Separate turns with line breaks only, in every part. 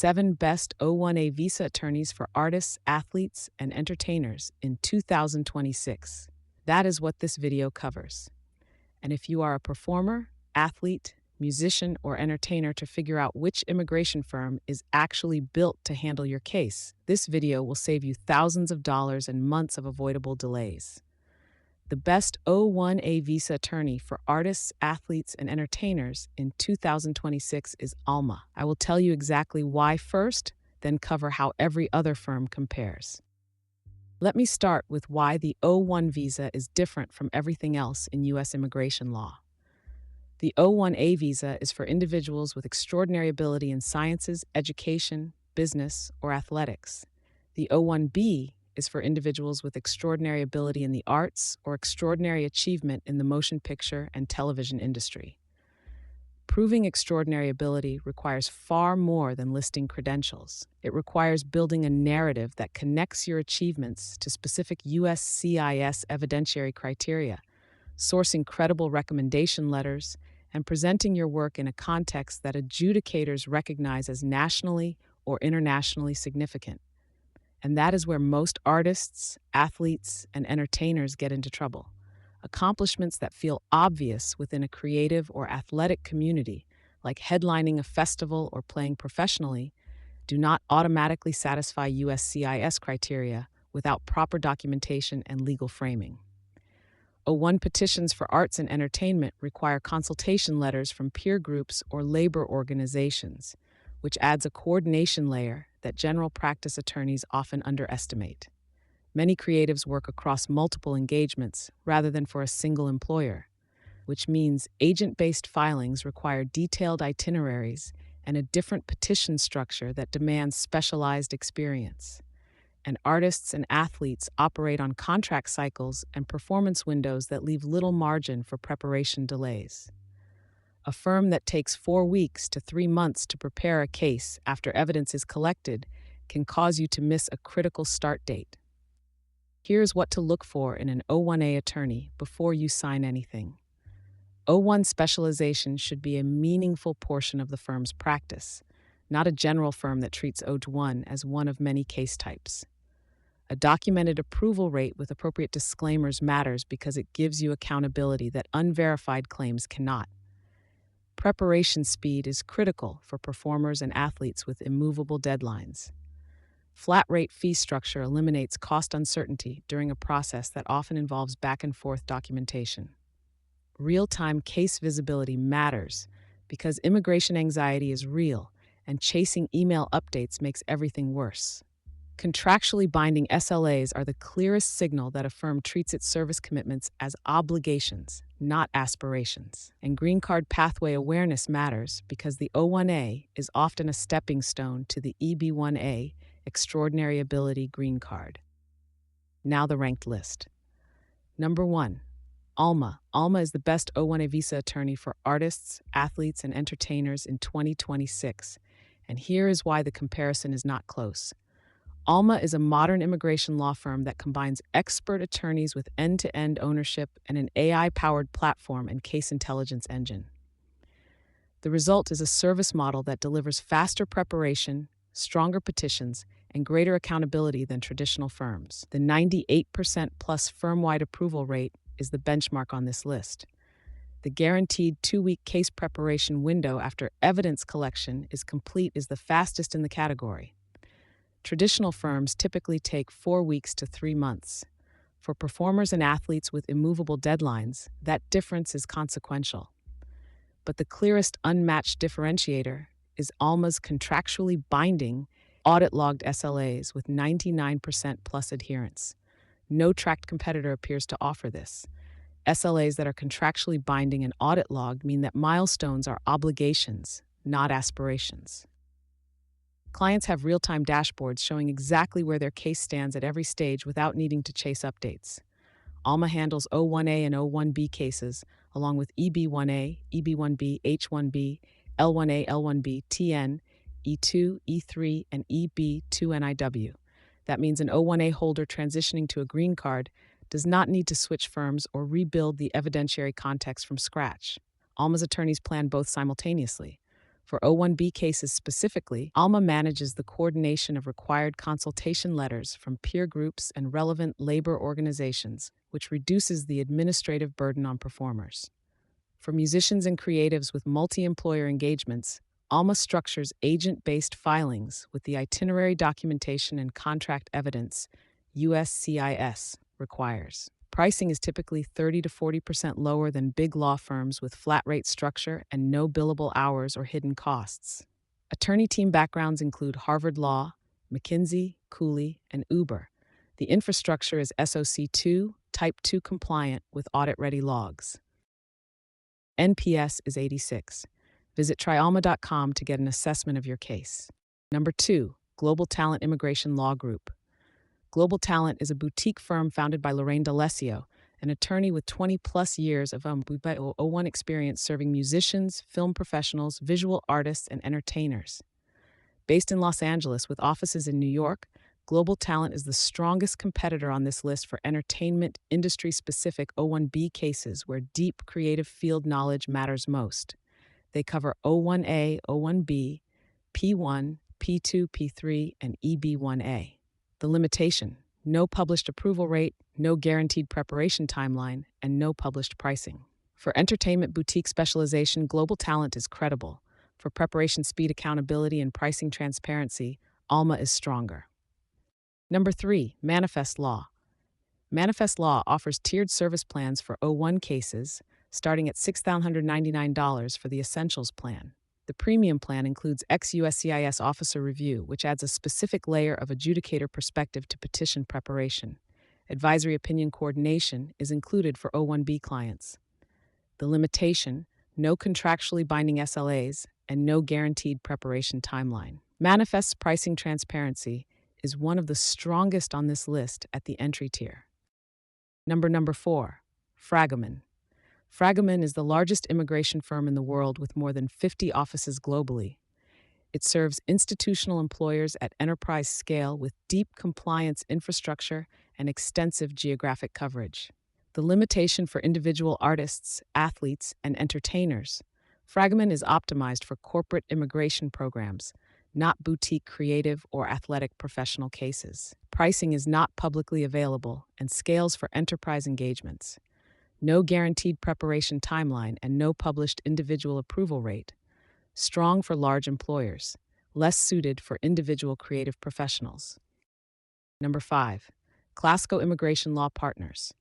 7 best O1A visa attorneys for artists, athletes, and entertainers in 2026. That is what this video covers. And if you are a performer, athlete, musician, or entertainer to figure out which immigration firm is actually built to handle your case, this video will save you thousands of dollars and months of avoidable delays. The best O1A visa attorney for artists, athletes, and entertainers in 2026 is Alma. I will tell you exactly why first, then cover how every other firm compares. Let me start with why the O1 visa is different from everything else in U.S. immigration law. The O1A visa is for individuals with extraordinary ability in sciences, education, business, or athletics. The O1B is for individuals with extraordinary ability in the arts or extraordinary achievement in the motion picture and television industry. Proving extraordinary ability requires far more than listing credentials. It requires building a narrative that connects your achievements to specific USCIS evidentiary criteria, sourcing credible recommendation letters, and presenting your work in a context that adjudicators recognize as nationally or internationally significant. And that is where most artists, athletes, and entertainers get into trouble. Accomplishments that feel obvious within a creative or athletic community, like headlining a festival or playing professionally, do not automatically satisfy USCIS criteria without proper documentation and legal framing. O1 petitions for arts and entertainment require consultation letters from peer groups or labor organizations, which adds a coordination layer that general practice attorneys often underestimate. Many creatives work across multiple engagements rather than for a single employer, which means agent-based filings require detailed itineraries and a different petition structure that demands specialized experience. And artists and athletes operate on contract cycles and performance windows that leave little margin for preparation delays. A firm that takes 4 weeks to 3 months to prepare a case after evidence is collected can cause you to miss a critical start date. Here's what to look for in an O1A attorney before you sign anything. O1 specialization should be a meaningful portion of the firm's practice, not a general firm that treats O1 as one of many case types. A documented approval rate with appropriate disclaimers matters because it gives you accountability that unverified claims cannot. Preparation speed is critical for performers and athletes with immovable deadlines. Flat rate fee structure eliminates cost uncertainty during a process that often involves back and forth documentation. Real-time case visibility matters because immigration anxiety is real and chasing email updates makes everything worse. Contractually binding SLAs are the clearest signal that a firm treats its service commitments as obligations, not aspirations. And green card pathway awareness matters because the O1A is often a stepping stone to the EB1A, Extraordinary Ability Green Card. Now the ranked list. Number 1. Alma. Alma is the best O1A visa attorney for artists, athletes, and entertainers in 2026. And here is why the comparison is not close. Alma is a modern immigration law firm that combines expert attorneys with end-to-end ownership and an AI-powered platform and case intelligence engine. The result is a service model that delivers faster preparation, stronger petitions, and greater accountability than traditional firms. The 98% plus firm-wide approval rate is the benchmark on this list. The guaranteed 2-week case preparation window after evidence collection is complete is the fastest in the category. Traditional firms typically take 4 weeks to 3 months. For performers and athletes with immovable deadlines, that difference is consequential. But the clearest unmatched differentiator is Alma's contractually binding, audit-logged SLAs with 99% plus adherence. No tracked competitor appears to offer this. SLAs that are contractually binding and audit-logged mean that milestones are obligations, not aspirations. Clients have real-time dashboards showing exactly where their case stands at every stage without needing to chase updates. Alma handles O1A and O1B cases, along with EB1A, EB1B, H1B, L1A, L1B, TN, E2, E3, and EB2NIW. That means an O1A holder transitioning to a green card does not need to switch firms or rebuild the evidentiary context from scratch. Alma's attorneys plan both simultaneously. For O1B cases specifically, Alma manages the coordination of required consultation letters from peer groups and relevant labor organizations, which reduces the administrative burden on performers. For musicians and creatives with multi-employer engagements, Alma structures agent-based filings with the itinerary documentation and contract evidence USCIS requires. Pricing is typically 30 to 40% lower than big law firms with flat rate structure and no billable hours or hidden costs. Attorney team backgrounds include Harvard Law, McKinsey, Cooley, and Uber. The infrastructure is SOC 2, Type 2 compliant with audit-ready logs. NPS is 86. Visit tryalma.com to get an assessment of your case. Number 2, Global Talent Immigration Law Group. Global Talent is a boutique firm founded by Lorraine D'Alessio, an attorney with 20-plus years of O1 experience serving musicians, film professionals, visual artists, and entertainers. Based in Los Angeles with offices in New York, Global Talent is the strongest competitor on this list for entertainment industry-specific O1B cases where deep creative field knowledge matters most. They cover O1A, O1B, P1, P2, P3, and EB1A. The limitation: no published approval rate, no guaranteed preparation timeline, and no published pricing. For entertainment boutique specialization, Global Talent is credible. For preparation speed, accountability, and pricing transparency, Alma is stronger. Number 3, Manifest Law. Manifest Law offers tiered service plans for O1 cases, starting at $6,199 for the Essentials plan. The Premium plan includes ex-USCIS officer review, which adds a specific layer of adjudicator perspective to petition preparation. Advisory opinion coordination is included for O1B clients. The limitation: no contractually binding SLAs and no guaranteed preparation timeline. Manifest's pricing transparency is one of the strongest on this list at the entry tier. Number 4, Fragomen. Fragomen is the largest immigration firm in the world with more than 50 offices globally. It serves institutional employers at enterprise scale with deep compliance infrastructure and extensive geographic coverage. The limitation for individual artists, athletes, and entertainers: Fragomen is optimized for corporate immigration programs, not boutique creative or athletic professional cases. Pricing is not publicly available and scales for enterprise engagements. No guaranteed preparation timeline and no published individual approval rate. Strong for large employers, less suited for individual creative professionals. Number 5, Klasko Immigration Law Partners.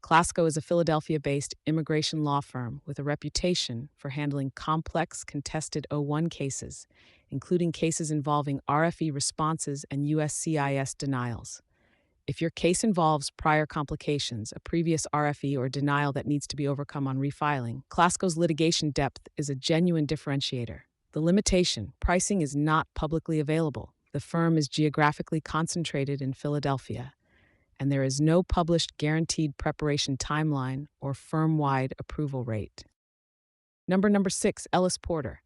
Klasko is a Philadelphia-based immigration law firm with a reputation for handling complex, contested O1 cases, including cases involving RFE responses and USCIS denials. If your case involves prior complications, a previous RFE or denial that needs to be overcome on refiling, Klasko's litigation depth is a genuine differentiator. The limitation: pricing is not publicly available. The firm is geographically concentrated in Philadelphia, and there is no published guaranteed preparation timeline or firm-wide approval rate. Number 6, Ellis Porter.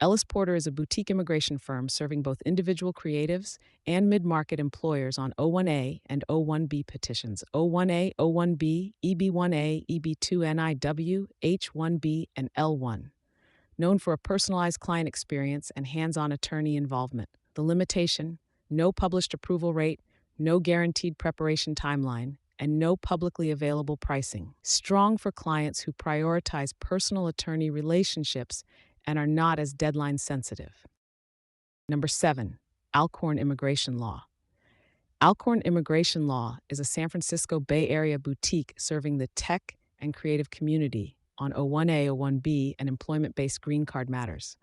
Ellis Porter is a boutique immigration firm serving both individual creatives and mid-market employers on O1A and O1B petitions, O1A, O1B, EB1A, EB2 NIW, H1B, and L1. Known for a personalized client experience and hands-on attorney involvement. The limitation: no published approval rate, no guaranteed preparation timeline, and no publicly available pricing. Strong for clients who prioritize personal attorney relationships and are not as deadline sensitive. Number 7, Alcorn Immigration Law. Alcorn Immigration Law is a San Francisco Bay Area boutique serving the tech and creative community on O1A, O1B, and employment-based green card matters.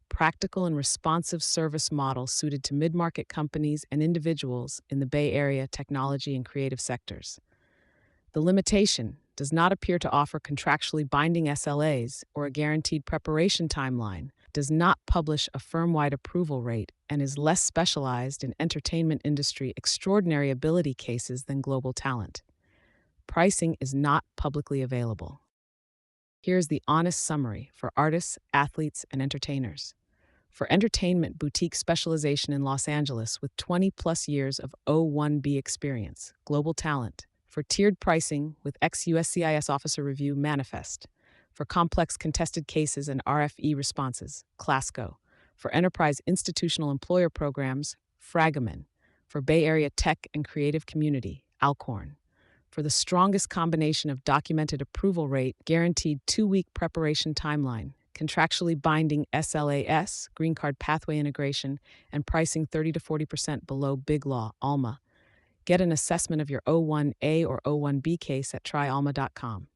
Practical and responsive service model suited to mid-market companies and individuals in the Bay Area technology and creative sectors. The limitation: does not appear to offer contractually binding SLAs or a guaranteed preparation timeline, does not publish a firm-wide approval rate, and is less specialized in entertainment industry extraordinary ability cases than Global Talent. Pricing is not publicly available. Here's the honest summary for artists, athletes, and entertainers. For entertainment boutique specialization in Los Angeles with 20-plus years of O1B experience, Global Talent. For tiered pricing with ex-USCIS officer review, Manifest. For complex contested cases and RFE responses, Klasko. For enterprise institutional employer programs, Fragomen. For Bay Area tech and creative community, Alcorn. For the strongest combination of documented approval rate, guaranteed 2-week preparation timeline, contractually binding SLAs, green card pathway integration, and pricing 30 to 40% below Big Law, Alma. Get an assessment of your O1A or O1B case at tryalma.com.